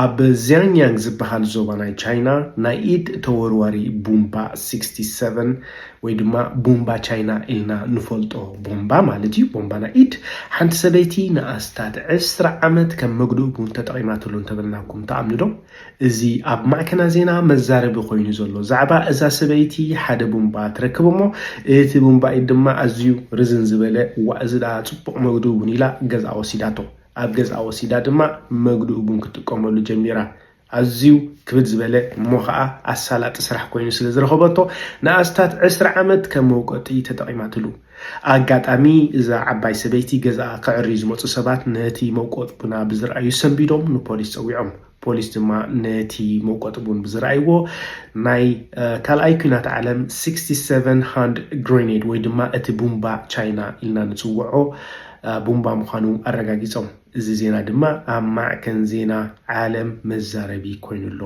ኣብ ዚያንያንግ ዝበሃል ዞባ ናይ ቻይና ናይ ኢድ ተወርዋሪ ቡምባ 67 ወይ ድማ ቡምባ ቻይና ኢልና ንፈልጦ ቡምባ ማለት እዩ። ቡምባ ናይ ኢድ ሓንቲ ሰበይቲ ንኣስታት 10 ዓመት ከም መግድኡ ቡን ተጠቂማትሉ እንተበልናኩም ተኣምኑ ዶ? እዚ ኣብ ማዕከና ዜና መዛረቢ ኮይኑ ዘሎ ዛዕባ እዛ ሰበይቲ ሓደ ቡምባ ትረክብ እሞ እቲ ቡምባ ኢድ ድማ ኣዝዩ ርዝን ዝበለ ዋእዝዳ ፅቡቅ መግድኡ ቡን ኢላ ገዛ ወሲዳቶ ኣብ ገዛ ወሲዳ ድማ መግድኡ ቡን ክትጥቀመሉ ጀሚራ ኣዝዩ ክብድ ዝበለ እሞ ከዓ ኣሳላጢ ስራሕ ኮይኑ ስለ ዝረኸበቶ ንኣስታት 10 ዓመት ከም መውቀጢ ተጠቂማትሉ። ኣጋጣሚ እዛ ዓባይ ሰበይቲ ገዛ ክዕሪ ዝመፁ ሰባት ነቲ መውቀጢ ቡና ብዝረኣዩ ሰንቢዶም ንፖሊስ ፀዊዖም። ፖሊስ ድማ ነቲ መውቀጢ ቡን ብዝረኣይዎ ናይ ካልኣይ ኩናት ዓለም 67 ሃንድ ግሬኔድ ወይ ድማ እቲ ቡምባ ቻይና ኢልና ንፅውዖ ቡምባ ምዃኑ ኣረጋጊፆም። እዚ ዜና ድማ ኣብ ማዕከን ዜና ዓለም መዛረቢ ኮይኑሎ